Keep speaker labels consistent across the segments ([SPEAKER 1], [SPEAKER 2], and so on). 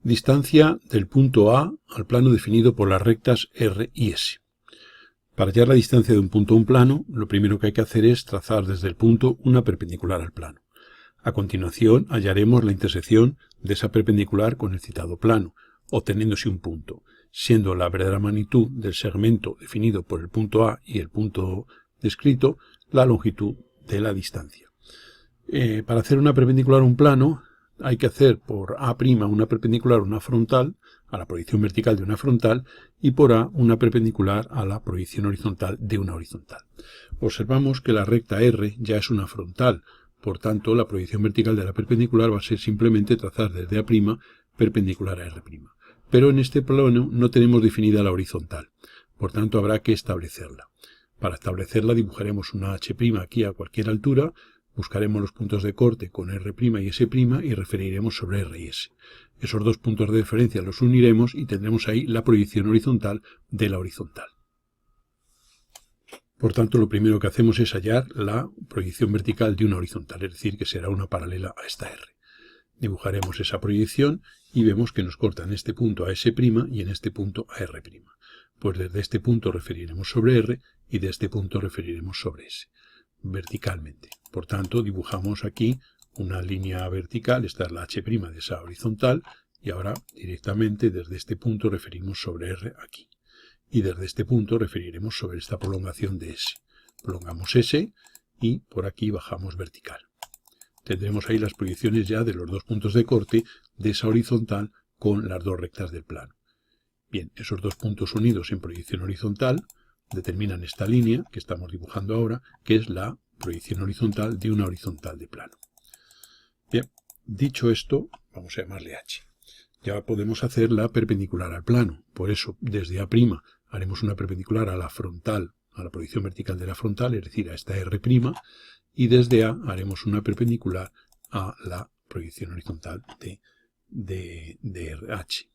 [SPEAKER 1] Distancia del punto A al plano definido por las rectas R y S. Para hallar la distancia de un punto a un plano, lo primero que hay que hacer es trazar desde el punto una perpendicular al plano. A continuación, hallaremos la intersección de esa perpendicular con el citado plano, obteniéndose un punto, siendo la verdadera magnitud del segmento definido por el punto A y el punto descrito la longitud de la distancia. Para hacer una perpendicular a un plano, hay que hacer por A' una perpendicular a una frontal, a la proyección vertical de una frontal, y por A una perpendicular a la proyección horizontal de una horizontal. Observamos que la recta R ya es una frontal, por tanto la proyección vertical de la perpendicular va a ser simplemente trazar desde A' perpendicular a R'. Pero en este plano no tenemos definida la horizontal, por tanto habrá que establecerla. Para establecerla dibujaremos una H' aquí a cualquier altura, buscaremos los puntos de corte con R' y S' y referiremos sobre R y S. Esos dos puntos de referencia los uniremos y tendremos ahí la proyección horizontal de la horizontal. Por tanto, lo primero que hacemos es hallar la proyección vertical de una horizontal, es decir, que será una paralela a esta R. Dibujaremos esa proyección y vemos que nos corta en este punto a S' y en este punto a R'. Pues desde este punto referiremos sobre R y de este punto referiremos sobre S, verticalmente. Por tanto, dibujamos aquí una línea vertical, esta es la H' de esa horizontal, y ahora directamente desde este punto referimos sobre R aquí. Y desde este punto referiremos sobre esta prolongación de S. Prolongamos S y por aquí bajamos vertical. Tendremos ahí las proyecciones ya de los dos puntos de corte de esa horizontal con las dos rectas del plano. Bien, esos dos puntos unidos en proyección horizontal determinan esta línea que estamos dibujando ahora, que es la proyección horizontal de una horizontal de plano. Bien, dicho esto, vamos a llamarle H. Ya podemos hacer la perpendicular al plano. Por eso, desde A' haremos una perpendicular a la frontal, a la proyección vertical de la frontal, es decir, a esta R', y desde A haremos una perpendicular a la proyección horizontal de RH.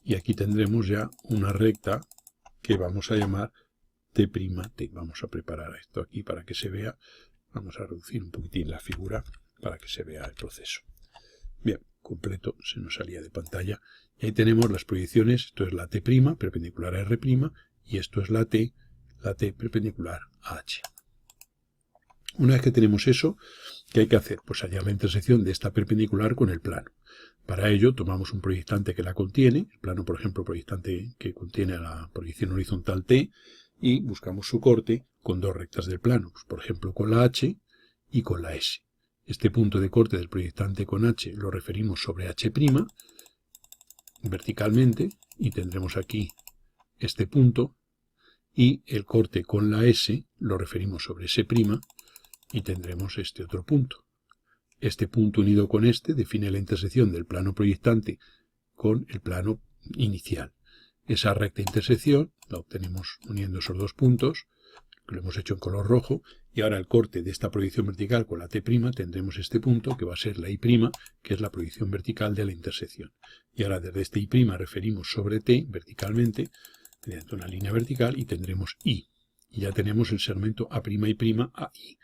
[SPEAKER 1] Y aquí tendremos ya una recta que vamos a llamar T'. Vamos a preparar esto aquí para que se vea. Vamos a reducir un poquitín la figura para que se vea el proceso. Bien, completo, se nos salía de pantalla. Y ahí tenemos las proyecciones. Esto es la T' perpendicular a R', y esto es la T perpendicular a H. Una vez que tenemos eso, ¿qué hay que hacer? Pues hallar la intersección de esta perpendicular con el plano. Para ello tomamos un proyectante que la contiene, el plano, por ejemplo, proyectante que contiene la proyección horizontal T, y buscamos su corte con dos rectas del plano, pues, por ejemplo, con la H y con la S. Este punto de corte del proyectante con H lo referimos sobre H' verticalmente, y tendremos aquí este punto, y el corte con la S lo referimos sobre S', y tendremos este otro punto. Este punto unido con este define la intersección del plano proyectante con el plano inicial. Esa recta intersección la obtenemos uniendo esos dos puntos, que lo hemos hecho en color rojo, y ahora el corte de esta proyección vertical con la T' tendremos este punto que va a ser la I', que es la proyección vertical de la intersección. Y ahora desde este I' referimos sobre T verticalmente, mediante una línea vertical, y tendremos I. Y ya tenemos el segmento A'I a I.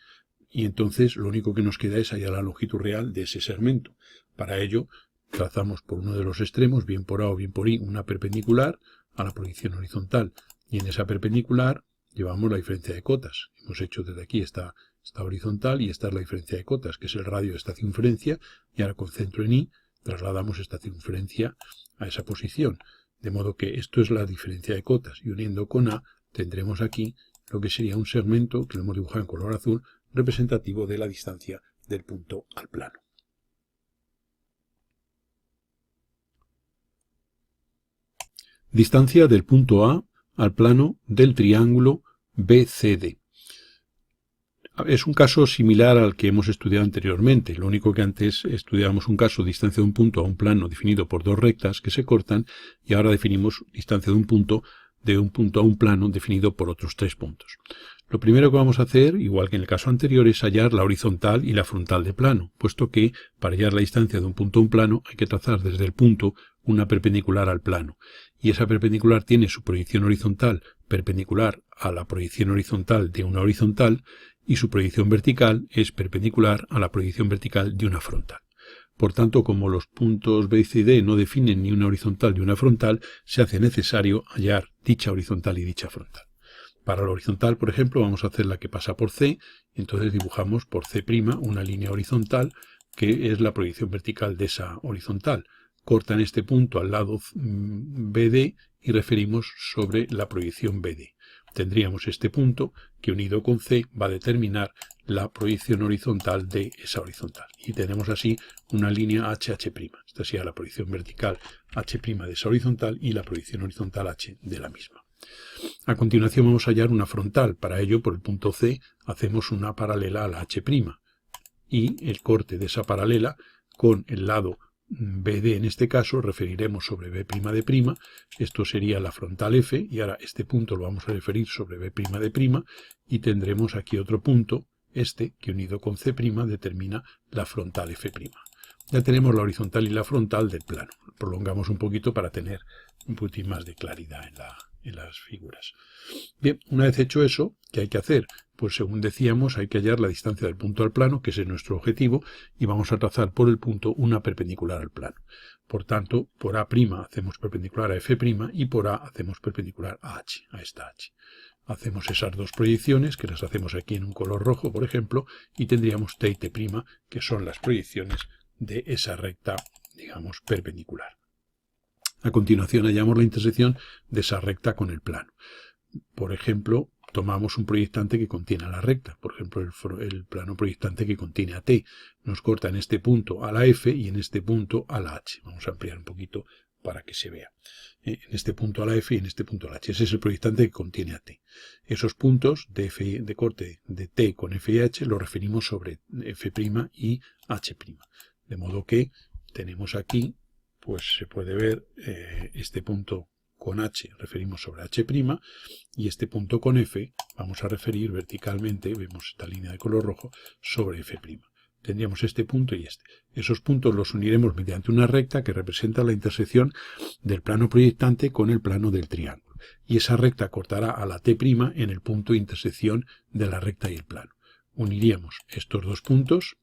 [SPEAKER 1] Y entonces lo único que nos queda es hallar la longitud real de ese segmento. Para ello trazamos por uno de los extremos, bien por A o bien por I, una perpendicular a la proyección horizontal. Y en esa perpendicular llevamos la diferencia de cotas. Hemos hecho desde aquí esta horizontal y esta es la diferencia de cotas, que es el radio de esta circunferencia. Y ahora con centro en I trasladamos esta circunferencia a esa posición. De modo que esto es la diferencia de cotas. Y uniendo con A tendremos aquí lo que sería un segmento, que lo hemos dibujado en color azul, representativo de la distancia del punto al plano. Distancia del punto A al plano del triángulo BCD. Es un caso similar al que hemos estudiado anteriormente, lo único que antes estudiábamos un caso de distancia de un punto a un plano definido por dos rectas que se cortan, y ahora definimos distancia de un punto a un plano definido por otros tres puntos. Lo primero que vamos a hacer, igual que en el caso anterior, es hallar la horizontal y la frontal de plano, puesto que para hallar la distancia de un punto a un plano hay que trazar desde el punto una perpendicular al plano, y esa perpendicular tiene su proyección horizontal perpendicular a la proyección horizontal de una horizontal, y su proyección vertical es perpendicular a la proyección vertical de una frontal. Por tanto, como los puntos B, C y D no definen ni una horizontal ni una frontal, se hace necesario hallar dicha horizontal y dicha frontal. Para la horizontal, por ejemplo, vamos a hacer la que pasa por C, y entonces dibujamos por C' una línea horizontal que es la proyección vertical de esa horizontal. Corta en este punto al lado BD y referimos sobre la proyección BD. Tendríamos este punto que unido con C va a determinar la proyección horizontal de esa horizontal. Y tenemos así una línea HH'. Esta sería la proyección vertical H' de esa horizontal y la proyección horizontal H de la misma. A continuación vamos a hallar una frontal. Para ello, por el punto C, hacemos una paralela a la H' y el corte de esa paralela con el lado BD en este caso referiremos sobre B'D'. Esto sería la frontal F y ahora este punto lo vamos a referir sobre B'D' y tendremos aquí otro punto, este, que unido con C' determina la frontal F'. Ya tenemos la horizontal y la frontal del plano. Prolongamos un poquito para tener un poquitín más de claridad en las figuras. Bien, una vez hecho eso, ¿qué hay que hacer? Pues según decíamos, hay que hallar la distancia del punto al plano, que es nuestro objetivo, y vamos a trazar por el punto una perpendicular al plano. Por tanto, por A' hacemos perpendicular a F' y por A hacemos perpendicular a H, a esta H. Hacemos esas dos proyecciones, que las hacemos aquí en un color rojo, por ejemplo, y tendríamos T y T', que son las proyecciones de esa recta, digamos, perpendicular. A continuación hallamos la intersección de esa recta con el plano. Por ejemplo, tomamos un proyectante que contiene a la recta, por ejemplo, el plano proyectante que contiene a T. Nos corta en este punto a la F y en este punto a la H. Vamos a ampliar un poquito para que se vea. En este punto a la F y en este punto a la H. Ese es el proyectante que contiene a T. Esos puntos de corte de T con F y H los referimos sobre F' y H'. De modo que tenemos aquí, pues se puede ver este punto con H referimos sobre H' y este punto con F vamos a referir verticalmente, vemos esta línea de color rojo, sobre F'. Tendríamos este punto y este. Esos puntos los uniremos mediante una recta que representa la intersección del plano proyectante con el plano del triángulo. Y esa recta cortará a la T' en el punto de intersección de la recta y el plano. Uniríamos estos dos puntos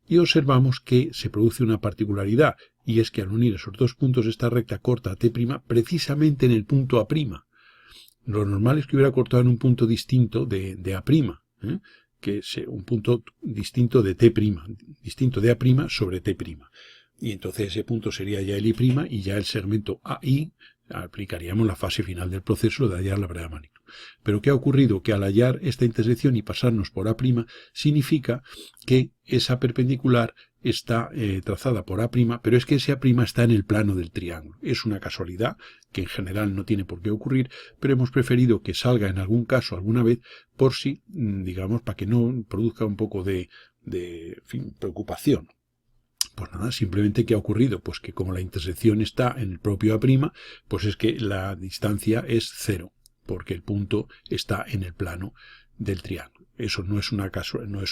[SPEAKER 1] y observamos que se produce una particularidad, y es que al unir esos dos puntos esta recta corta a T' precisamente en el punto A'. Lo normal es que hubiera cortado en un punto distinto de A', que es un punto distinto de T', distinto de A' sobre T'. Y entonces ese punto sería ya el I' y ya el segmento AI aplicaríamos la fase final del proceso de hallar la verdadera magnitud. Pero ¿qué ha ocurrido? Que al hallar esta intersección y pasarnos por A' significa que esa perpendicular está trazada por A', pero es que ese A' está en el plano del triángulo. Es una casualidad que en general no tiene por qué ocurrir, pero hemos preferido que salga en algún caso alguna vez por si, digamos, para que no produzca un poco de preocupación. Pues nada, simplemente ¿qué ha ocurrido? Pues que como la intersección está en el propio A', pues es que la distancia es 0, porque el punto está en el plano del triángulo. Eso no es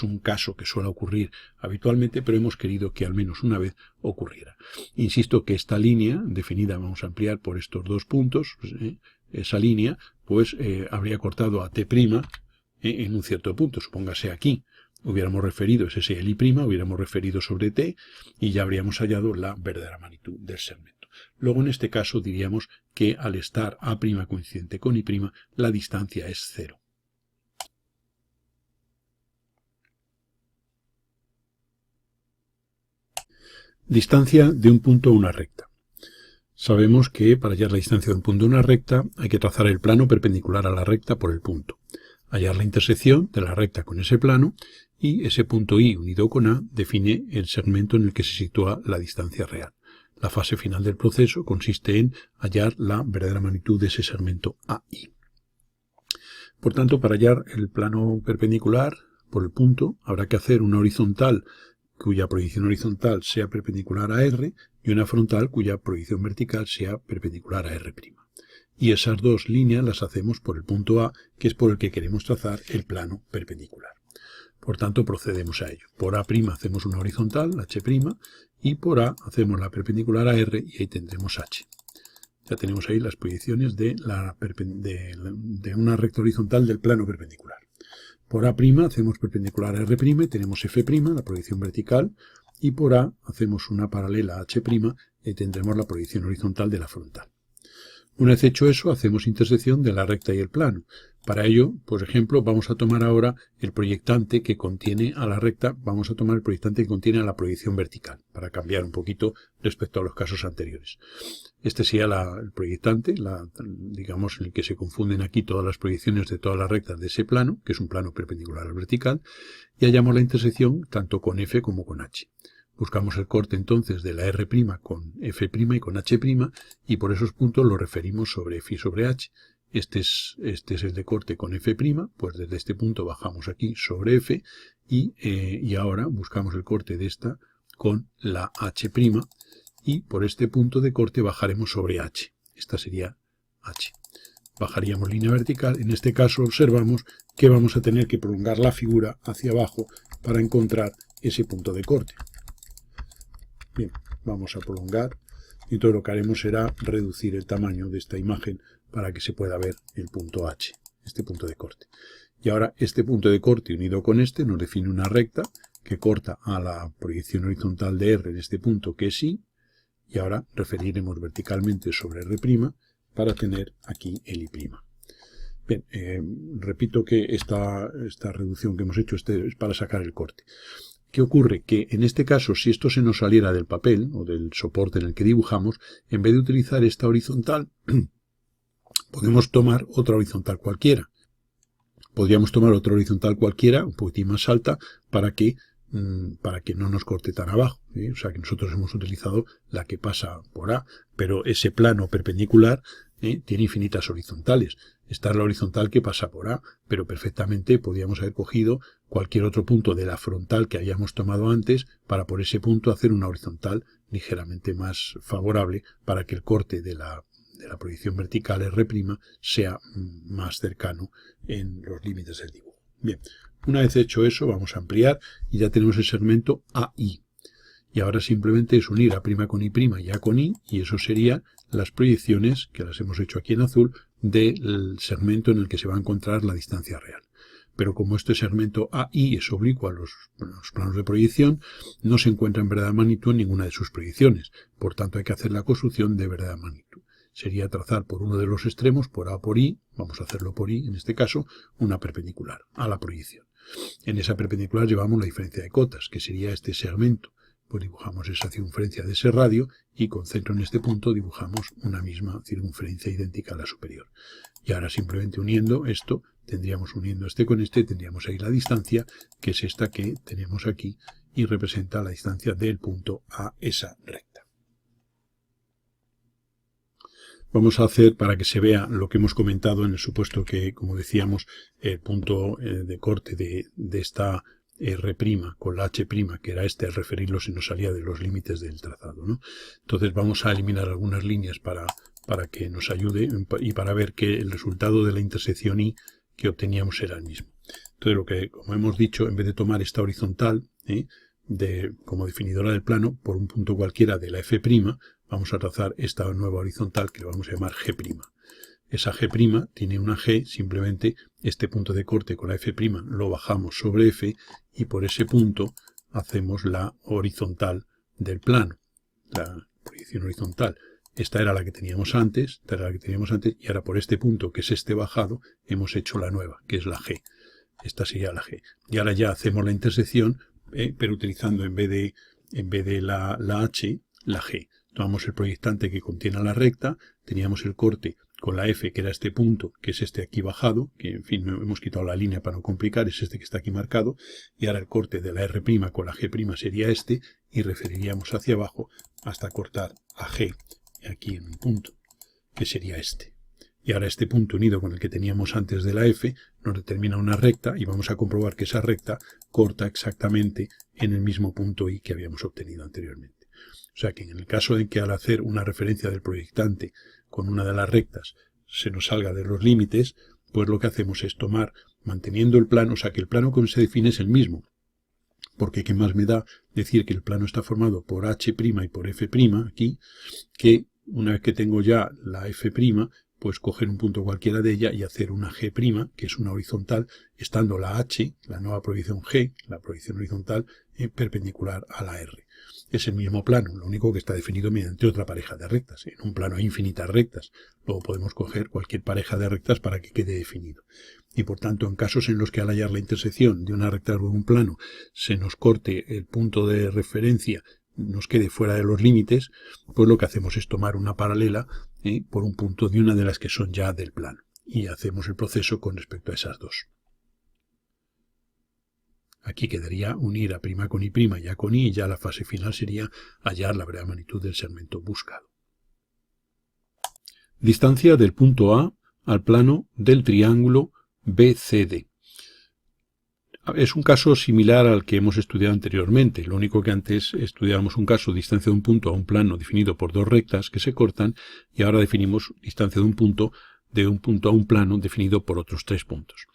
[SPEAKER 1] un caso que suele ocurrir habitualmente, pero hemos querido que al menos una vez ocurriera. Insisto que esta línea definida, vamos a ampliar por estos dos puntos, esa línea, pues habría cortado a T' en un cierto punto, supóngase aquí. Hubiéramos referido, ese es el I', hubiéramos referido sobre T y ya habríamos hallado la verdadera magnitud del segmento. Luego en este caso diríamos que al estar A' coincidente con I', la distancia es 0. Distancia de un punto a una recta. Sabemos que para hallar la distancia de un punto a una recta hay que trazar el plano perpendicular a la recta por el punto. Hallar la intersección de la recta con ese plano y ese punto I unido con A define el segmento en el que se sitúa la distancia real. La fase final del proceso consiste en hallar la verdadera magnitud de ese segmento AI. Por tanto, para hallar el plano perpendicular por el punto habrá que hacer una horizontal cuya proyección horizontal sea perpendicular a R y una frontal cuya proyección vertical sea perpendicular a R'. Y esas dos líneas las hacemos por el punto A, que es por el que queremos trazar el plano perpendicular. Por tanto, procedemos a ello. Por A' hacemos una horizontal, H', y por A hacemos la perpendicular a R y ahí tendremos H. Ya tenemos ahí las proyecciones de una recta horizontal del plano perpendicular. Por A' hacemos perpendicular a R', tenemos F', la proyección vertical, y por A hacemos una paralela a H' y tendremos la proyección horizontal de la frontal. Una vez hecho eso, hacemos intersección de la recta y el plano. Para ello, por ejemplo, vamos a tomar ahora el proyectante que contiene a la recta, vamos a tomar el proyectante que contiene a la proyección vertical, para cambiar un poquito respecto a los casos anteriores. Este sería el proyectante, digamos, en el que se confunden aquí todas las proyecciones de todas las rectas de ese plano, que es un plano perpendicular al vertical, y hallamos la intersección tanto con F como con H. Buscamos el corte entonces de la R' con F' y con H', y por esos puntos lo referimos sobre F y sobre H. Este es el de corte con F', pues desde este punto bajamos aquí sobre F, y ahora buscamos el corte de esta con la H', y por este punto de corte bajaremos sobre H. Esta sería H. Bajaríamos línea vertical. En este caso observamos que vamos a tener que prolongar la figura hacia abajo para encontrar ese punto de corte. Bien, vamos a prolongar y todo lo que haremos será reducir el tamaño de esta imagen para que se pueda ver el punto H, este punto de corte. Y ahora este punto de corte unido con este nos define una recta que corta a la proyección horizontal de R en este punto que es I, y ahora referiremos verticalmente sobre R' para tener aquí el I'. Bien, repito que esta reducción que hemos hecho es para sacar el corte. ¿Qué ocurre? Que en este caso, si esto se nos saliera del papel o del soporte en el que dibujamos, en vez de utilizar esta horizontal, podemos tomar otra horizontal cualquiera. Podríamos tomar otra horizontal cualquiera, un poquitín más alta, para que no nos corte tan abajo. O sea que nosotros hemos utilizado la que pasa por A, pero ese plano perpendicular tiene infinitas horizontales. Esta es la horizontal que pasa por A, pero perfectamente podríamos haber cogido cualquier otro punto de la frontal que hayamos tomado antes para por ese punto hacer una horizontal ligeramente más favorable para que el corte de la proyección vertical R' sea más cercano en los límites del dibujo. Bien, una vez hecho eso vamos a ampliar y ya tenemos el segmento AI. Y ahora simplemente es unir A' con I' y A con I, y eso sería las proyecciones, que las hemos hecho aquí en azul, del segmento en el que se va a encontrar la distancia real. Pero como este segmento AI es oblicuo a los planos de proyección, no se encuentra en verdadera magnitud en ninguna de sus proyecciones. Por tanto, hay que hacer la construcción de verdadera magnitud. Sería trazar por uno de los extremos, por A o por I, vamos a hacerlo por I en este caso, una perpendicular a la proyección. En esa perpendicular llevamos la diferencia de cotas, que sería este segmento. Pues dibujamos esa circunferencia de ese radio y con centro en este punto dibujamos una misma circunferencia idéntica a la superior. Y ahora simplemente uniendo esto, uniendo este con este, tendríamos ahí la distancia, que es esta que tenemos aquí y representa la distancia del punto a esa recta. Vamos a hacer, para que se vea lo que hemos comentado en el supuesto que, como decíamos, el punto de corte de esta R' con la H', que era al referirlo se nos salía de los límites del trazado, ¿no? Entonces vamos a eliminar algunas líneas para que nos ayude y para ver que el resultado de la intersección I que obteníamos era el mismo. Entonces, como hemos dicho, en vez de tomar esta horizontal como definidora del plano, por un punto cualquiera de la F', vamos a trazar esta nueva horizontal que le vamos a llamar G'. Esa G' tiene una G, simplemente este punto de corte con la F' lo bajamos sobre F y por ese punto hacemos la horizontal del plano, la proyección horizontal. Esta era la que teníamos antes, y ahora por este punto, que es este bajado, hemos hecho la nueva, que es la G. Esta sería la G. Y ahora ya hacemos la intersección, pero utilizando en vez de la H, la G. Tomamos el proyectante que contiene la recta, teníamos el corte con la F, que era este punto, que es este aquí bajado, que en fin, hemos quitado la línea para no complicar, es este que está aquí marcado, y ahora el corte de la R' con la G' sería este, y referiríamos hacia abajo hasta cortar a G, aquí en un punto, que sería este. Y ahora este punto unido con el que teníamos antes de la F nos determina una recta, y vamos a comprobar que esa recta corta exactamente en el mismo punto I que habíamos obtenido anteriormente. O sea que en el caso de que al hacer una referencia del proyectante con una de las rectas se nos salga de los límites, pues lo que hacemos es tomar, manteniendo el plano, o sea que el plano como se define es el mismo, porque qué más me da decir que el plano está formado por H' y por F' aquí, que una vez que tengo ya la F', pues coger un punto cualquiera de ella y hacer una G', que es una horizontal, estando la H, la nueva proyección G, la proyección horizontal, perpendicular a la R. Es el mismo plano, lo único que está definido mediante otra pareja de rectas. En un plano hay infinitas rectas, luego podemos coger cualquier pareja de rectas para que quede definido. Y por tanto, en casos en los que al hallar la intersección de una recta con un plano se nos corte el punto de referencia, nos quede fuera de los límites, pues lo que hacemos es tomar una paralela por un punto de una de las que son ya del plano. Y hacemos el proceso con respecto a esas dos. Aquí quedaría unir a' con I' y A con I, y ya la fase final sería hallar la breve magnitud del segmento buscado. Distancia del punto A al plano del triángulo BCD. Es un caso similar al que hemos estudiado anteriormente, lo único que antes estudiábamos un caso, distancia de un punto a un plano definido por dos rectas que se cortan, y ahora definimos distancia de un punto a un plano definido por otros tres puntos.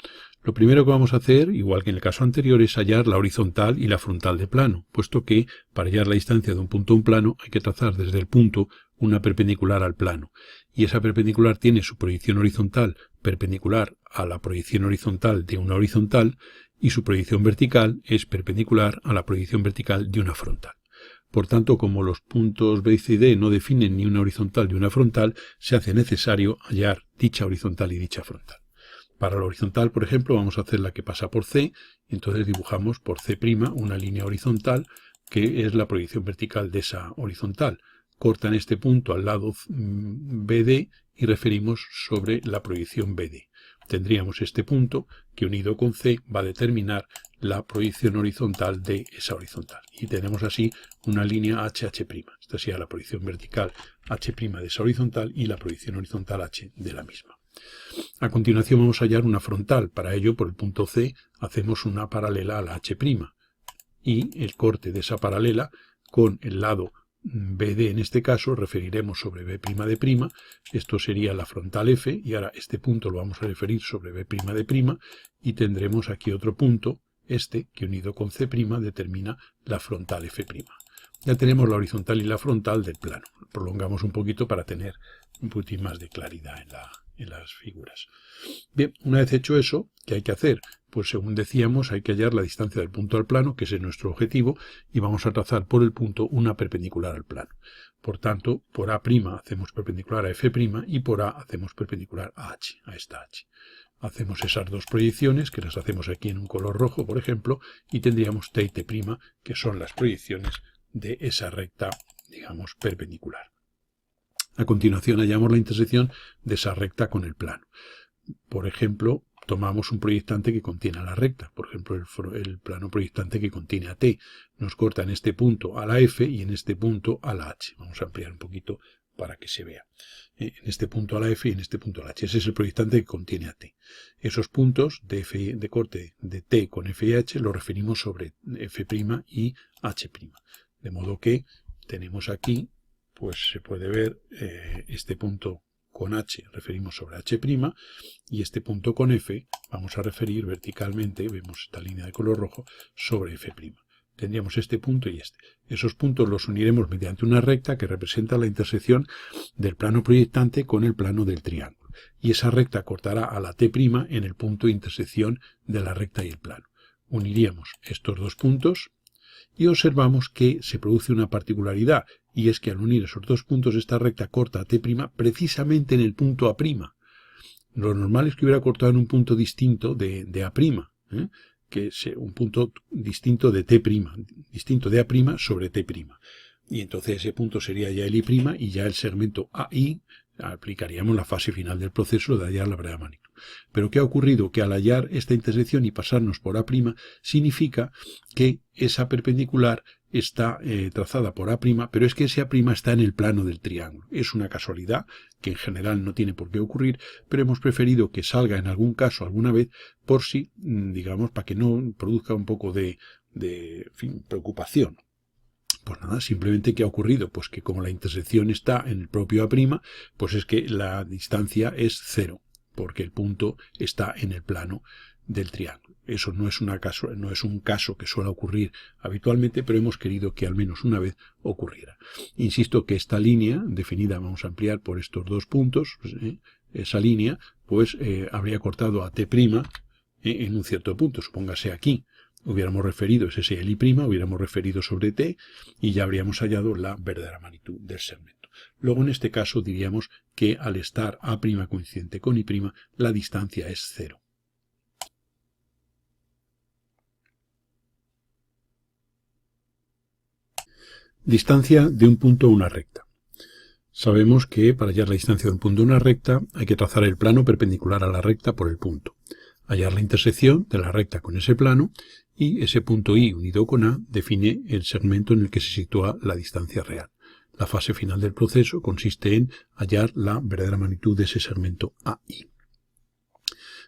[SPEAKER 1] Lo primero que vamos a hacer, igual que en el caso anterior, es hallar la horizontal y la frontal de plano, puesto que para hallar la distancia de un punto a un plano hay que trazar desde el punto una perpendicular al plano, y esa perpendicular tiene su proyección horizontal perpendicular a la proyección horizontal de una horizontal, y su proyección vertical es perpendicular a la proyección vertical de una frontal. Por tanto, como los puntos B, C y D no definen ni una horizontal ni una frontal, se hace necesario hallar dicha horizontal y dicha frontal. Para la horizontal, por ejemplo, vamos a hacer la que pasa por C, y entonces dibujamos por C' una línea horizontal que es la proyección vertical de esa horizontal. Corta en este punto al lado BD y referimos sobre la proyección BD. Tendríamos este punto que unido con C va a determinar la proyección horizontal de esa horizontal. Y tenemos así una línea HH'. Esta sería la proyección vertical H' de esa horizontal y la proyección horizontal H de la misma. A continuación vamos a hallar una frontal. Para ello, por el punto C, hacemos una paralela a la H'. Y el corte de esa paralela con el lado BD en este caso, referiremos sobre B'D', esto sería la frontal F, y ahora este punto lo vamos a referir sobre B'D', y tendremos aquí otro punto, este, que unido con C' determina la frontal F'. Ya tenemos la horizontal y la frontal del plano. Prolongamos un poquito para tener un poquitín más de claridad en las figuras. Bien, una vez hecho eso, ¿qué hay que hacer? Pues según decíamos, hay que hallar la distancia del punto al plano, que es nuestro objetivo, y vamos a trazar por el punto una perpendicular al plano. Por tanto, por A' hacemos perpendicular a F' y por A hacemos perpendicular a H, a esta H. Hacemos esas dos proyecciones, que las hacemos aquí en un color rojo, por ejemplo, y tendríamos T y T', que son las proyecciones de esa recta, digamos, perpendicular. A continuación hallamos la intersección de esa recta con el plano. Por ejemplo, tomamos un proyectante que contiene a la recta, por ejemplo, el plano proyectante que contiene a T. Nos corta en este punto a la F y en este punto a la H. Vamos a ampliar un poquito para que se vea. En este punto a la F y en este punto a la H. Ese es el proyectante que contiene a T. Esos puntos de corte de T con F y H los referimos sobre F' y H'. De modo que tenemos aquí, pues se puede ver este punto con H referimos sobre H' y este punto con F vamos a referir verticalmente, vemos esta línea de color rojo, sobre F'. Tendríamos este punto y este. Esos puntos los uniremos mediante una recta que representa la intersección del plano proyectante con el plano del triángulo. Y esa recta cortará a la T' en el punto de intersección de la recta y el plano. Uniríamos estos dos puntos y observamos que se produce una particularidad, y es que al unir esos dos puntos esta recta corta a T' precisamente en el punto A'. Lo normal es que hubiera cortado en un punto distinto de A', que es un punto distinto de T', distinto de A' sobre T'. Y entonces ese punto sería ya el I', y ya el segmento AI aplicaríamos la fase final del proceso de hallar la breve magnitud. Pero ¿qué ha ocurrido? Que al hallar esta intersección y pasarnos por A', significa que esa perpendicular está trazada por A', pero es que ese A' está en el plano del triángulo. Es una casualidad que en general no tiene por qué ocurrir, pero hemos preferido que salga en algún caso alguna vez por si, digamos, para que no produzca un poco de preocupación. Pues nada, simplemente ¿qué ha ocurrido? Pues que como la intersección está en el propio A', pues es que la distancia es 0, porque el punto está en el plano del triángulo. Eso no es un caso que suele ocurrir habitualmente, pero hemos querido que al menos una vez ocurriera. Insisto que esta línea definida, vamos a ampliar por estos dos puntos, esa línea, pues habría cortado a T' en un cierto punto. Supóngase aquí hubiéramos referido ese L', hubiéramos referido sobre T y ya habríamos hallado la verdadera magnitud del segmento. Luego en este caso diríamos que al estar A' coincidente con I', la distancia es 0. Distancia de un punto a una recta. Sabemos que para hallar la distancia de un punto a una recta hay que trazar el plano perpendicular a la recta por el punto, hallar la intersección de la recta con ese plano y ese punto I unido con A define el segmento en el que se sitúa la distancia real. La fase final del proceso consiste en hallar la verdadera magnitud de ese segmento AI.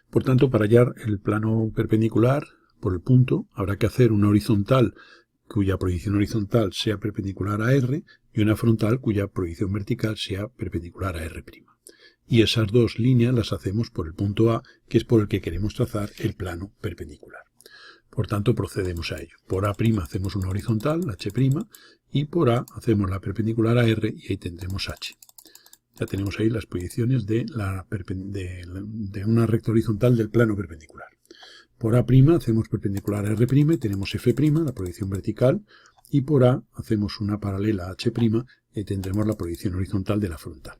[SPEAKER 1] Por tanto, para hallar el plano perpendicular por el punto habrá que hacer una horizontal cuya proyección horizontal sea perpendicular a R y una frontal cuya proyección vertical sea perpendicular a R'. Y esas dos líneas las hacemos por el punto A, que es por el que queremos trazar el plano perpendicular. Por tanto, procedemos a ello. Por A' hacemos una horizontal, H', y por A hacemos la perpendicular a R y ahí tendremos H. Ya tenemos ahí las proyecciones de una recta horizontal del plano perpendicular. Por A' hacemos perpendicular a R' y tenemos F', la proyección vertical, y por A hacemos una paralela a H' y tendremos la proyección horizontal de la frontal.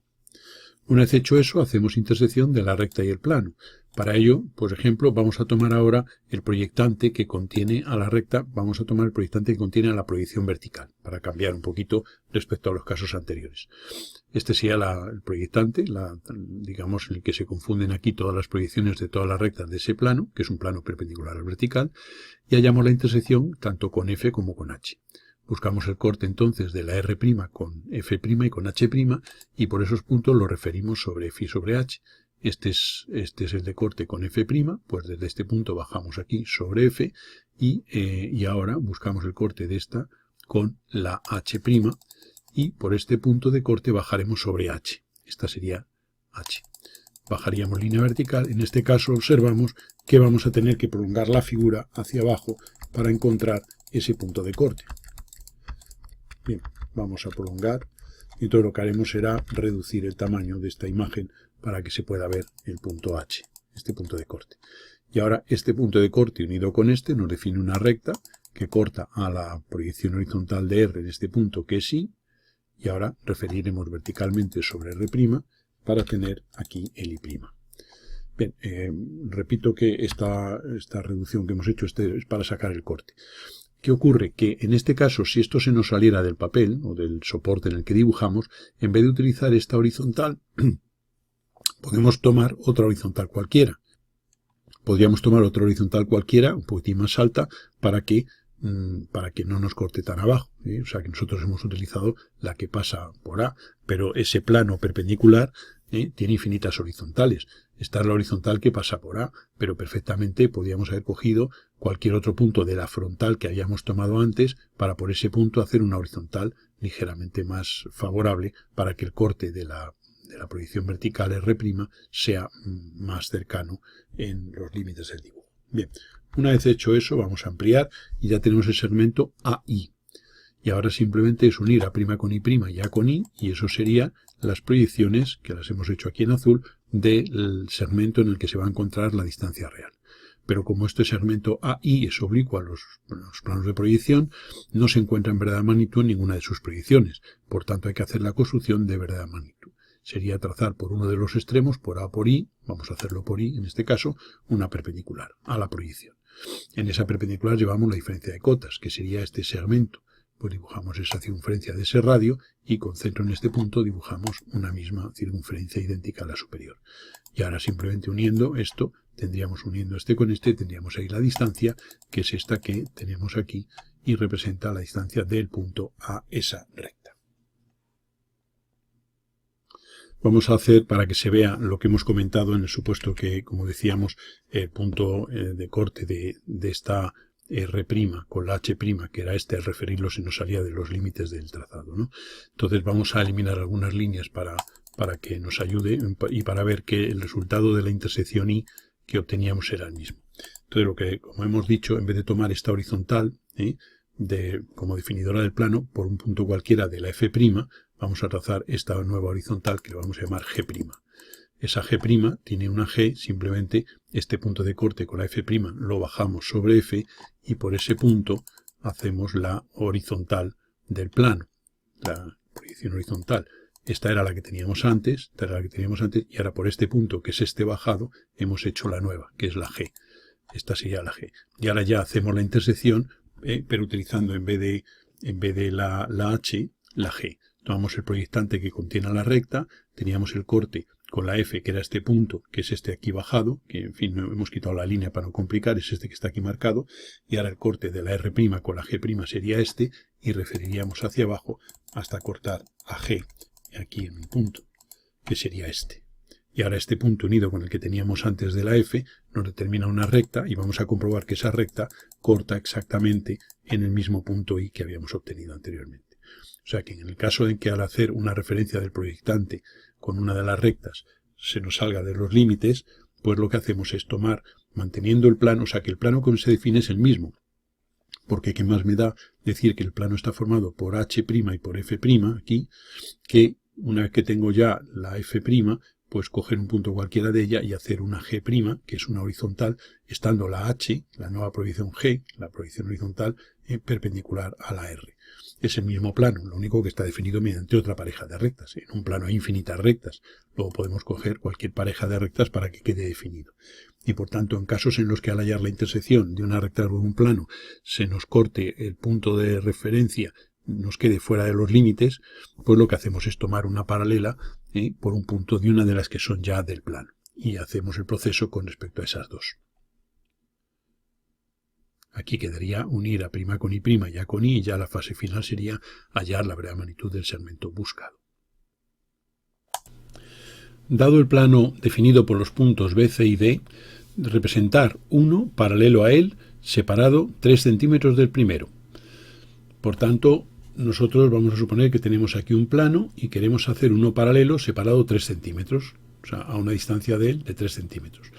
[SPEAKER 1] Una vez hecho eso, hacemos intersección de la recta y el plano. Para ello, por ejemplo, vamos a tomar ahora el proyectante que contiene a la recta, vamos a tomar el proyectante que contiene a la proyección vertical, para cambiar un poquito respecto a los casos anteriores. Este sería el proyectante, digamos, en el que se confunden aquí todas las proyecciones de todas las rectas de ese plano, que es un plano perpendicular al vertical, y hallamos la intersección tanto con F como con H. Buscamos el corte entonces de la R' con F' y con H' y por esos puntos lo referimos sobre F y sobre H. Este es el de corte con F', pues desde este punto bajamos aquí sobre F y ahora buscamos el corte de esta con la H' y por este punto de corte bajaremos sobre H. Esta sería H. Bajaríamos línea vertical. En este caso observamos que vamos a tener que prolongar la figura hacia abajo para encontrar ese punto de corte. Bien, vamos a prolongar y entonces lo que haremos será reducir el tamaño de esta imagen para que se pueda ver el punto H, este punto de corte. Y ahora este punto de corte unido con este nos define una recta que corta a la proyección horizontal de R en este punto que es I, y ahora referiremos verticalmente sobre R' para tener aquí el I'. Bien, repito que esta reducción que hemos hecho es para sacar el corte. ¿Qué ocurre? Que en este caso, si esto se nos saliera del papel o del soporte en el que dibujamos, en vez de utilizar esta horizontal, podemos tomar otra horizontal cualquiera. Podríamos tomar otra horizontal cualquiera, un poquitín más alta, para que no nos corte tan abajo. O sea que nosotros hemos utilizado la que pasa por A, pero ese plano perpendicular tiene infinitas horizontales. Esta es la horizontal que pasa por A, pero perfectamente podríamos haber cogido cualquier otro punto de la frontal que habíamos tomado antes para por ese punto hacer una horizontal ligeramente más favorable para que el corte de la proyección vertical R' sea más cercano en los límites del dibujo. Bien, una vez hecho eso vamos a ampliar y ya tenemos el segmento AI. Y ahora simplemente es unir A' con I' y A con I, y eso sería las proyecciones, que las hemos hecho aquí en azul, del segmento en el que se va a encontrar la distancia real. Pero como este segmento AI es oblicuo a los planos de proyección, no se encuentra en verdadera magnitud en ninguna de sus proyecciones. Por tanto, hay que hacer la construcción de verdadera magnitud. Sería trazar por uno de los extremos, por A o por I, vamos a hacerlo por I en este caso, una perpendicular a la proyección. En esa perpendicular llevamos la diferencia de cotas, que sería este segmento. Pues dibujamos esa circunferencia de ese radio y con centro en este punto dibujamos una misma circunferencia idéntica a la superior. Y ahora simplemente uniendo esto, uniendo este con este, tendríamos ahí la distancia, que es esta que tenemos aquí y representa la distancia del punto a esa recta. Vamos a hacer, para que se vea lo que hemos comentado en el supuesto que, como decíamos, el punto de corte de esta R' con la H', que era al referirlo se nos salía de los límites del trazado, ¿no? Entonces vamos a eliminar algunas líneas para que nos ayude y para ver que el resultado de la intersección I que obteníamos era el mismo. Entonces, como hemos dicho, en vez de tomar esta horizontal como definidora del plano, por un punto cualquiera de la F', vamos a trazar esta nueva horizontal que le vamos a llamar G'. esa G' tiene una G, simplemente este punto de corte con la F' lo bajamos sobre F y por ese punto hacemos la horizontal del plano, la proyección horizontal. Esta era la que teníamos antes, y ahora por este punto, que es este bajado, hemos hecho la nueva, que es la G. Esta sería la G. Y ahora ya hacemos la intersección, pero utilizando en vez de la H, la G. Tomamos el proyectante que contiene la recta, teníamos el corte con la F, que era este punto, que es este aquí bajado, que en fin, no hemos quitado la línea para no complicar, es este que está aquí marcado, y ahora el corte de la R' con la G' sería este, y referiríamos hacia abajo hasta cortar a G, aquí en un punto, que sería este. Y ahora este punto unido con el que teníamos antes de la F nos determina una recta, y vamos a comprobar que esa recta corta exactamente en el mismo punto I que habíamos obtenido anteriormente. O sea que en el caso de que al hacer una referencia del proyectante con una de las rectas se nos salga de los límites, pues lo que hacemos es tomar, manteniendo el plano, o sea que el plano como se define es el mismo, porque qué más me da decir que el plano está formado por H' y por F' aquí, que una vez que tengo ya la F', pues coger un punto cualquiera de ella y hacer una G', que es una horizontal, estando la H, la nueva proyección G, la proyección horizontal, perpendicular a la R. Es el mismo plano, lo único que está definido mediante otra pareja de rectas. En un plano hay infinitas rectas, luego podemos coger cualquier pareja de rectas para que quede definido. Y por tanto, en casos en los que al hallar la intersección de una recta con un plano se nos corte el punto de referencia, nos quede fuera de los límites, pues lo que hacemos es tomar una paralela por un punto de una de las que son ya del plano. Y hacemos el proceso con respecto a esas dos. Aquí quedaría unir a' con I' y A con I, y ya la fase final sería hallar la verdadera magnitud del segmento buscado. Dado el plano definido por los puntos B, C y D, representar uno paralelo a él, separado 3 centímetros del primero. Por tanto, nosotros vamos a suponer que tenemos aquí un plano y queremos hacer uno paralelo separado 3 centímetros, o sea, a una distancia de él de 3 centímetros.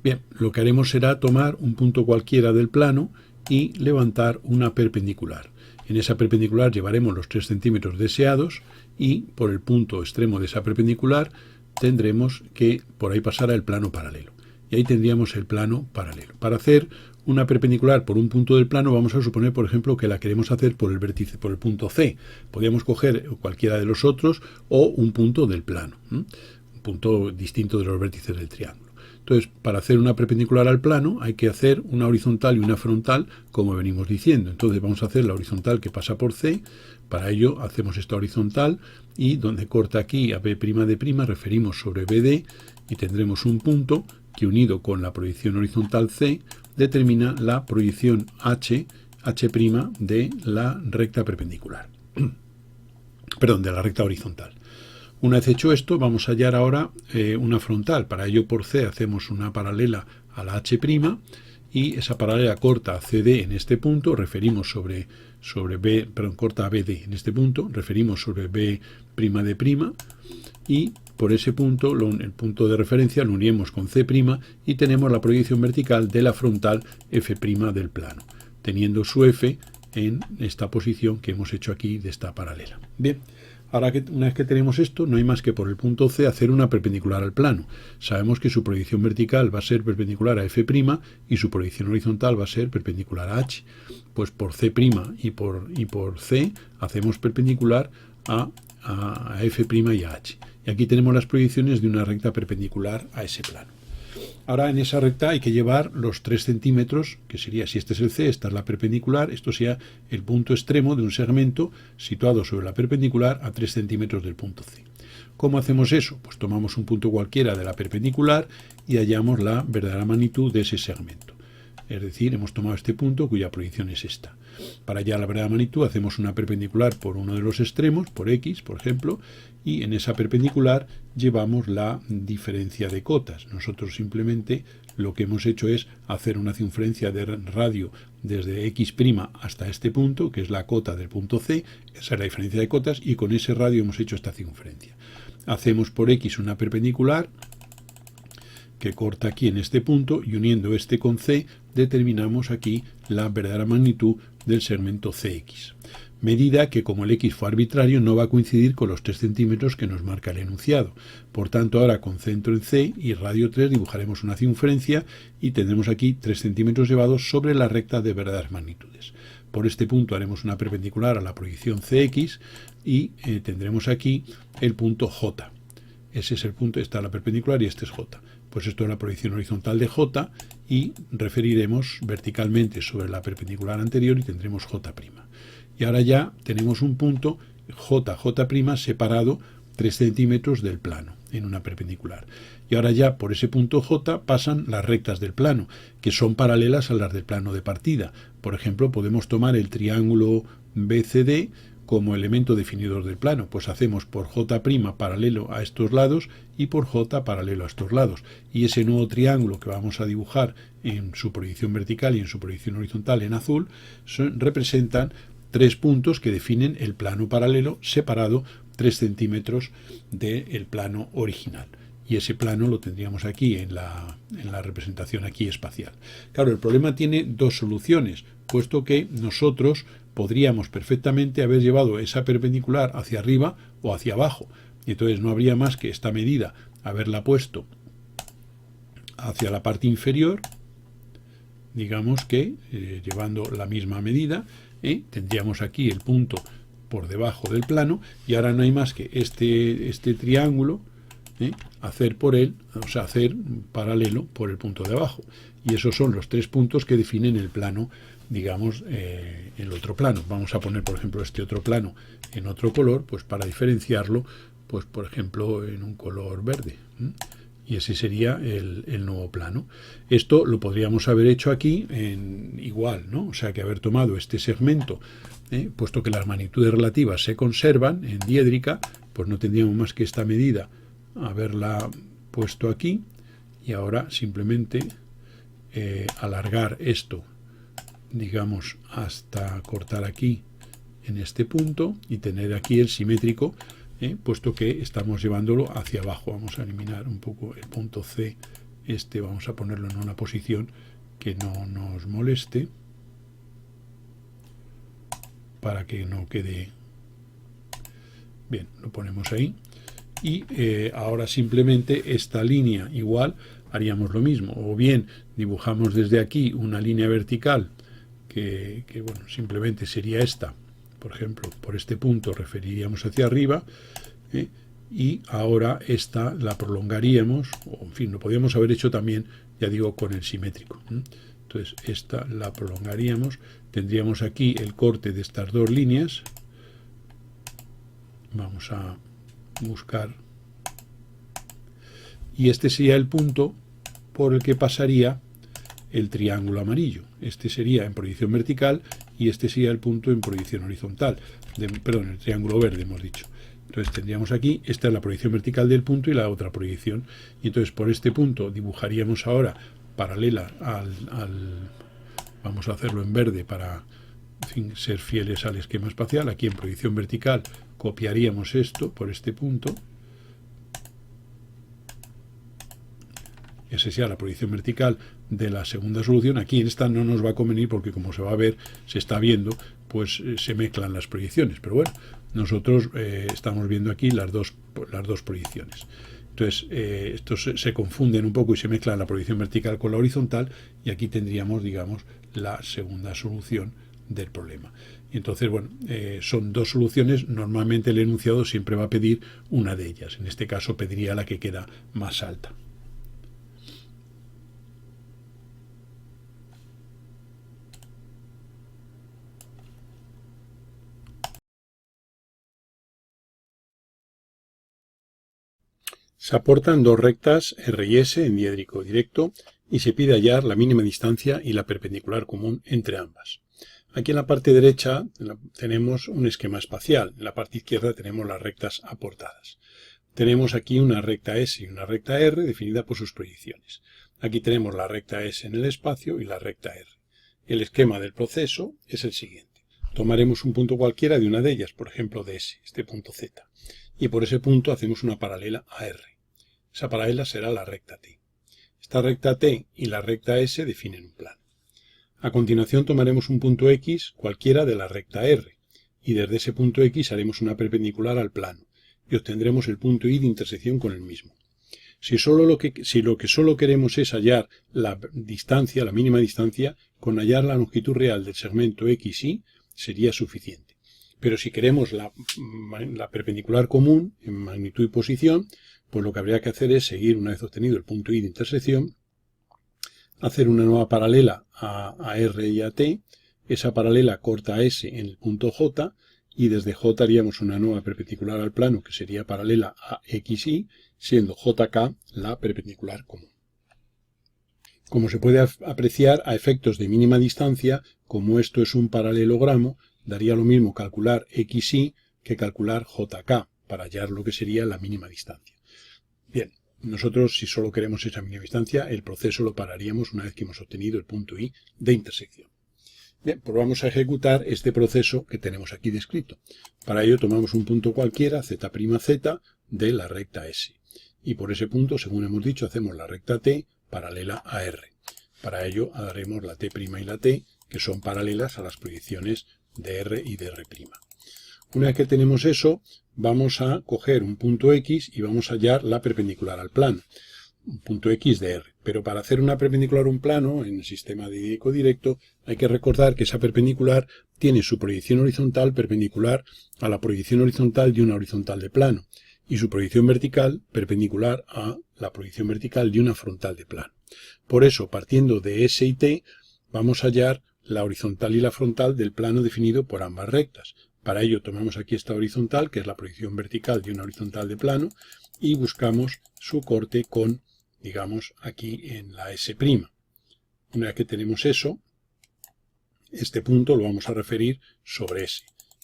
[SPEAKER 1] Bien, lo que haremos será tomar un punto cualquiera del plano y levantar una perpendicular. En esa perpendicular llevaremos los 3 centímetros deseados y por el punto extremo de esa perpendicular tendremos que por ahí pasar el plano paralelo. Y ahí tendríamos el plano paralelo. Para hacer una perpendicular por un punto del plano vamos a suponer, por ejemplo, que la queremos hacer por el vértice, por el punto C. Podríamos coger cualquiera de los otros o un punto del plano, un punto distinto de los vértices del triángulo. Entonces, para hacer una perpendicular al plano hay que hacer una horizontal y una frontal, como venimos diciendo. Entonces vamos a hacer la horizontal que pasa por C. Para ello hacemos esta horizontal y donde corta aquí a B' de' referimos sobre BD y tendremos un punto que unido con la proyección horizontal C determina la proyección H' de la recta perpendicular. Perdón, de la recta horizontal. Una vez hecho esto, vamos a hallar ahora una frontal. Para ello, por C hacemos una paralela a la H' y esa paralela corta a CD en este punto, referimos sobre B, perdón, corta a BD en este punto, referimos sobre B' de' y por ese punto, el punto de referencia, lo unimos con C' y tenemos la proyección vertical de la frontal F' del plano, teniendo su F en esta posición que hemos hecho aquí de esta paralela. Bien. Ahora, una vez que tenemos esto, no hay más que por el punto C hacer una perpendicular al plano. Sabemos que su proyección vertical va a ser perpendicular a F' y su proyección horizontal va a ser perpendicular a H. Pues por C' y por C hacemos perpendicular a F' y a H. Y aquí tenemos las proyecciones de una recta perpendicular a ese plano. Ahora en esa recta hay que llevar los 3 centímetros, que sería, si este es el C, esta es la perpendicular, esto sería el punto extremo de un segmento situado sobre la perpendicular a 3 centímetros del punto C. ¿Cómo hacemos eso? Pues tomamos un punto cualquiera de la perpendicular y hallamos la verdadera magnitud de ese segmento. Es decir, hemos tomado este punto cuya proyección es esta. Para hallar la verdadera magnitud hacemos una perpendicular por uno de los extremos, por X, por ejemplo, y en esa perpendicular llevamos la diferencia de cotas. Nosotros simplemente lo que hemos hecho es hacer una circunferencia de radio desde X' hasta este punto, que es la cota del punto C, esa es la diferencia de cotas, y con ese radio hemos hecho esta circunferencia. Hacemos por X una perpendicular que corta aquí en este punto y uniendo este con C determinamos aquí la verdadera magnitud del segmento CX. medida que como el x fue arbitrario no va a coincidir con los 3 centímetros que nos marca el enunciado. Por tanto, ahora con centro en C y radio 3 dibujaremos una circunferencia y tendremos aquí 3 centímetros llevados sobre la recta de verdaderas magnitudes. Por este punto haremos una perpendicular a la proyección CX y tendremos aquí el punto J. Ese es el punto, esta es la perpendicular y este es J. Pues esto es la proyección horizontal de J y referiremos verticalmente sobre la perpendicular anterior y tendremos J'. Y ahora ya tenemos un punto J' separado 3 centímetros del plano en una perpendicular. Y ahora ya por ese punto J pasan las rectas del plano, que son paralelas a las del plano de partida. Por ejemplo, podemos tomar el triángulo BCD como elemento definidor del plano, pues hacemos por J' paralelo a estos lados y por J paralelo a estos lados. Y ese nuevo triángulo que vamos a dibujar en su proyección vertical y en su proyección horizontal en azul representan 3 puntos que definen el plano paralelo separado 3 centímetros del plano original. Y ese plano lo tendríamos aquí en la representación aquí espacial. Claro, el problema tiene dos soluciones, puesto que nosotros podríamos perfectamente haber llevado esa perpendicular hacia arriba o hacia abajo. Y entonces no habría más que esta medida haberla puesto hacia la parte inferior, digamos que llevando la misma medida, tendríamos aquí el punto por debajo del plano y ahora no hay más que este triángulo, hacer por él, o sea, hacer paralelo por el punto de abajo. Y esos son los 3 puntos que definen el plano, digamos, el otro plano. Vamos a poner, por ejemplo, este otro plano en otro color, pues para diferenciarlo, pues por ejemplo, en un color verde. Y ese sería el nuevo plano. Esto lo podríamos haber hecho aquí igual, ¿no? O sea, que haber tomado este segmento, puesto que las magnitudes relativas se conservan en diédrica, pues no tendríamos más que esta medida haberla puesto aquí y ahora simplemente alargar esto, digamos, hasta cortar aquí en este punto y tener aquí el simétrico, puesto que estamos llevándolo hacia abajo. Vamos a eliminar un poco el punto C, vamos a ponerlo en una posición que no nos moleste para que no quede bien. Lo ponemos ahí y ahora simplemente esta línea igual haríamos lo mismo, o bien dibujamos desde aquí una línea vertical que bueno, simplemente sería esta, por ejemplo, por este punto referiríamos hacia arriba, y ahora esta la prolongaríamos, o en fin, lo podríamos haber hecho también, ya digo, con el simétrico. Entonces esta la prolongaríamos, tendríamos aquí el corte de estas dos líneas, vamos a buscar, y este sería el punto por el que pasaría el triángulo amarillo. Este sería en proyección vertical y este sería el punto en proyección horizontal, perdón, el triángulo verde hemos dicho. Entonces tendríamos aquí, esta es la proyección vertical del punto y la otra proyección, y entonces por este punto dibujaríamos ahora paralela vamos a hacerlo en verde para, en fin, ser fieles al esquema espacial. Aquí en proyección vertical copiaríamos esto por este punto, esa sería la proyección vertical de la segunda solución. Aquí en esta no nos va a convenir porque, como se va a ver, se está viendo, pues se mezclan las proyecciones. Pero bueno, nosotros estamos viendo aquí las dos proyecciones. Entonces, estos se confunden un poco y se mezclan la proyección vertical con la horizontal, y aquí tendríamos, digamos, la segunda solución del problema. Y entonces, bueno, son dos soluciones. Normalmente el enunciado siempre va a pedir una de ellas. En este caso pediría la que queda más alta. Se aportan dos rectas R y S en diédrico directo y se pide hallar la mínima distancia y la perpendicular común entre ambas. Aquí en la parte derecha tenemos un esquema espacial, en la parte izquierda tenemos las rectas aportadas. Tenemos aquí una recta S y una recta R definida por sus proyecciones. Aquí tenemos la recta S en el espacio y la recta R. El esquema del proceso es el siguiente. Tomaremos un punto cualquiera de una de ellas, por ejemplo de S, este punto Z, y por ese punto hacemos una paralela a R. Esa paralela será la recta T. Esta recta T y la recta S definen un plano. A continuación tomaremos un punto X cualquiera de la recta R, y desde ese punto X haremos una perpendicular al plano y obtendremos el punto Y de intersección con el mismo. Si lo que solo queremos es hallar la distancia, la mínima distancia, con hallar la longitud real del segmento XY sería suficiente. Pero si queremos la perpendicular común en magnitud y posición, pues lo que habría que hacer es seguir, una vez obtenido el punto Y de intersección, hacer una nueva paralela a R y a T. Esa paralela corta a S en el punto J y desde J haríamos una nueva perpendicular al plano que sería paralela a XY, siendo JK la perpendicular común. Como se puede apreciar, a efectos de mínima distancia, como esto es un paralelogramo, daría lo mismo calcular XY que calcular JK para hallar lo que sería la mínima distancia. Bien, nosotros si solo queremos esa mínima distancia, el proceso lo pararíamos una vez que hemos obtenido el punto Y de intersección. Bien, pues vamos a ejecutar este proceso que tenemos aquí descrito. Para ello tomamos un punto cualquiera, z' de la recta S. Y por ese punto, según hemos dicho, hacemos la recta T paralela a R. Para ello haremos la T' y la T, que son paralelas a las proyecciones de R y de R'. Una vez que tenemos eso, vamos a coger un punto X y vamos a hallar la perpendicular al plano. Un punto X de R. Pero para hacer una perpendicular a un plano, en el sistema didáctico directo, hay que recordar que esa perpendicular tiene su proyección horizontal perpendicular a la proyección horizontal de una horizontal de plano y su proyección vertical perpendicular a la proyección vertical de una frontal de plano. Por eso, partiendo de S y T, vamos a hallar la horizontal y la frontal del plano definido por ambas rectas. Para ello tomamos aquí esta horizontal, que es la proyección vertical de una horizontal de plano, y buscamos su corte con, digamos, aquí en la S'. Una vez que tenemos eso, este punto lo vamos a referir sobre S.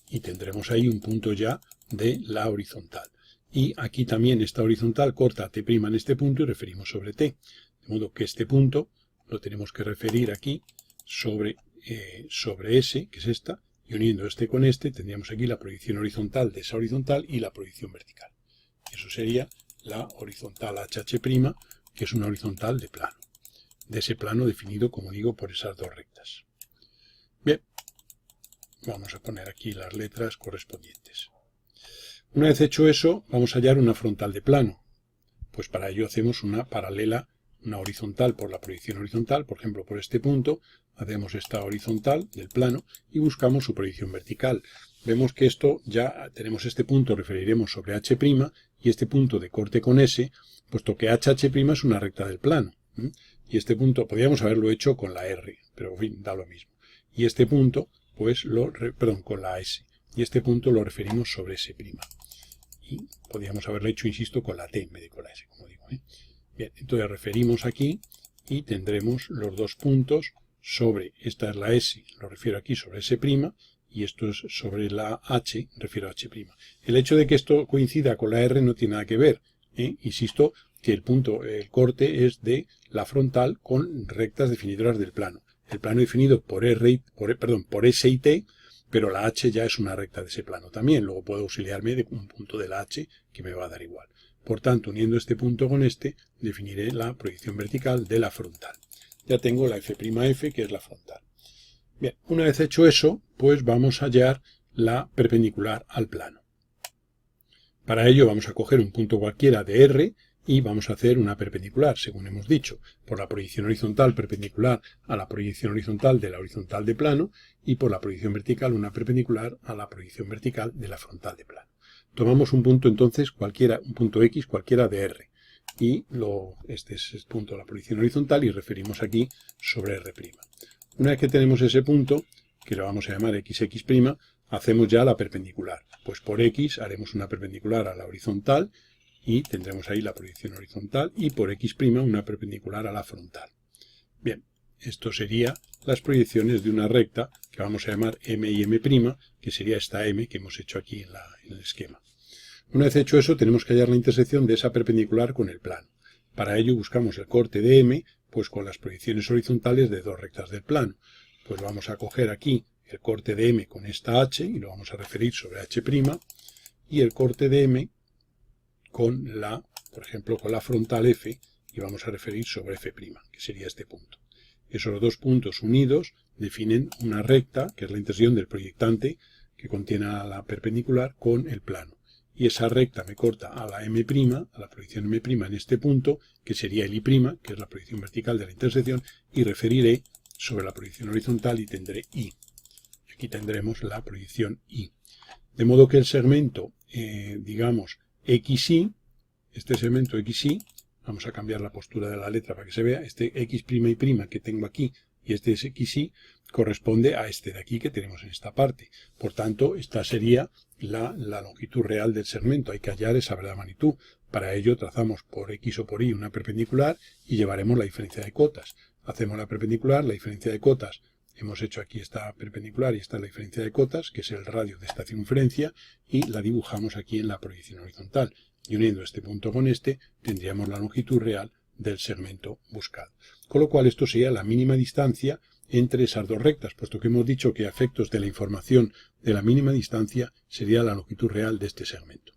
[SPEAKER 1] Y tendremos ahí un punto ya de la horizontal. Y aquí también esta horizontal corta a T' en este punto y referimos sobre T. De modo que este punto lo tenemos que referir aquí sobre S, que es esta, y uniendo este con este tendríamos aquí la proyección horizontal de esa horizontal y la proyección vertical. Eso sería la horizontal HH', que es una horizontal de plano. De ese plano definido, como digo, por esas dos rectas. Bien, vamos a poner aquí las letras correspondientes. Una vez hecho eso, vamos a hallar una frontal de plano. Pues para ello hacemos una paralela, una horizontal por la proyección horizontal, por ejemplo por este punto, hacemos esta horizontal del plano y buscamos su proyección vertical. Vemos que esto ya tenemos este punto, referiremos sobre H' y este punto de corte con S, puesto que HH' es una recta del plano. Y este punto, podríamos haberlo hecho con la R, pero en fin, da lo mismo. Y este punto, pues con la S. Y este punto lo referimos sobre S'. Y podríamos haberlo hecho, insisto, con la T en vez de con la S, como digo. Bien, entonces referimos aquí y tendremos los dos puntos sobre, esta es la S, lo refiero aquí sobre S', y esto es sobre la H, refiero a H'. El hecho de que esto coincida con la R no tiene nada que ver. Insisto que el corte es de la frontal con rectas definidoras del plano. El plano definido por S y T, pero la H ya es una recta de ese plano también. Luego puedo auxiliarme de un punto de la H que me va a dar igual. Por tanto, uniendo este punto con este, definiré la proyección vertical de la frontal. Ya tengo la F'F, que es la frontal. Bien, una vez hecho eso, pues vamos a hallar la perpendicular al plano. Para ello vamos a coger un punto cualquiera de R y vamos a hacer una perpendicular, según hemos dicho, por la proyección horizontal perpendicular a la proyección horizontal de la horizontal de plano y por la proyección vertical una perpendicular a la proyección vertical de la frontal de plano. Tomamos un punto entonces cualquiera, un punto X cualquiera de R y este es el punto de la proyección horizontal y referimos aquí sobre R'. Una vez que tenemos ese punto, que lo vamos a llamar XX', hacemos ya la perpendicular. Pues por X haremos una perpendicular a la horizontal y tendremos ahí la proyección horizontal y por X' una perpendicular a la frontal. Bien, esto sería las proyecciones de una recta que vamos a llamar M y M', que sería esta M que hemos hecho aquí en el esquema. Una vez hecho eso, tenemos que hallar la intersección de esa perpendicular con el plano. Para ello buscamos el corte de M, pues con las proyecciones horizontales de dos rectas del plano. Pues vamos a coger aquí el corte de M con esta H y lo vamos a referir sobre H' y el corte de M con por ejemplo, con la frontal F y vamos a referir sobre F', que sería este punto. Esos dos puntos unidos definen una recta, que es la intersección del proyectante que contiene a la perpendicular con el plano. Y esa recta me corta a la M', a la proyección M' en este punto, que sería el I', que es la proyección vertical de la intersección, y referiré sobre la proyección horizontal y tendré I. Aquí tendremos la proyección I. De modo que el segmento, digamos, XY, este segmento XY, vamos a cambiar la postura de la letra para que se vea, este X' y' que tengo aquí y este es XY, corresponde a este de aquí que tenemos en esta parte. Por tanto, esta sería la longitud real del segmento. Hay que hallar esa verdadera magnitud. Para ello trazamos por X o por Y una perpendicular y llevaremos la diferencia de cotas. Hacemos la perpendicular, la diferencia de cotas. Hemos hecho aquí esta perpendicular y esta es la diferencia de cotas, que es el radio de esta circunferencia, y la dibujamos aquí en la proyección horizontal. Y uniendo este punto con este, tendríamos la longitud real del segmento buscado. Con lo cual esto sería la mínima distancia entre esas dos rectas, puesto que hemos dicho que a efectos de la información de la mínima distancia sería la longitud real de este segmento.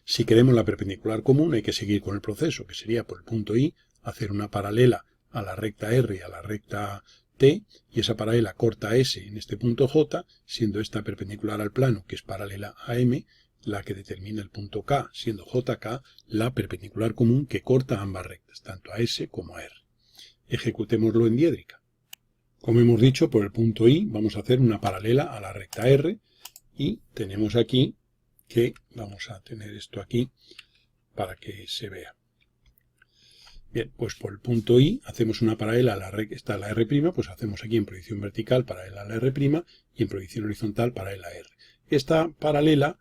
[SPEAKER 1] Si queremos la perpendicular común hay que seguir con el proceso, que sería por el punto I, hacer una paralela a la recta R y a la recta T, y esa paralela corta S en este punto J, siendo esta perpendicular al plano, que es paralela a M, la que determina el punto K, siendo JK la perpendicular común que corta ambas rectas, tanto a S como a R. Ejecutémoslo en diédrica. Como hemos dicho, por el punto I vamos a hacer una paralela a la recta R, y tenemos aquí que vamos a tener esto aquí para que se vea. Bien, pues por el punto I hacemos una paralela a la recta, está la R', pues hacemos aquí en proyección vertical paralela a la R' y en proyección horizontal paralela a R. Esta paralela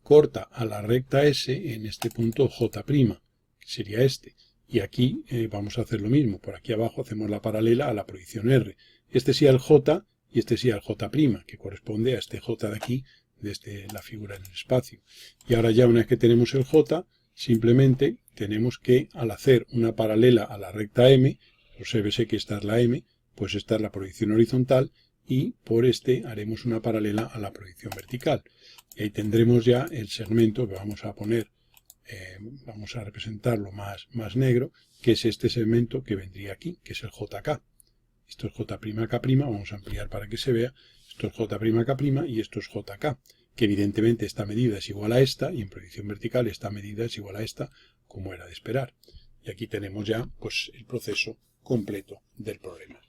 [SPEAKER 1] corta a la recta S en este punto J', que sería este. Y aquí vamos a hacer lo mismo. Por aquí abajo hacemos la paralela a la proyección R. Este sí al J y este sí al J', que corresponde a este J de aquí, desde la figura en el espacio. Y ahora ya una vez que tenemos el J, simplemente tenemos que, al hacer una paralela a la recta M, obsérvese que esta es la M, pues esta es la proyección horizontal, y por este haremos una paralela a la proyección vertical. Y ahí tendremos ya el segmento que vamos a poner, vamos a representarlo más negro, que es este segmento que vendría aquí, que es el JK. Esto es J'K', vamos a ampliar para que se vea, esto es J'K' y esto es JK, que evidentemente esta medida es igual a esta, y en proyección vertical esta medida es igual a esta, como era de esperar. Y aquí tenemos ya pues el proceso completo del problema.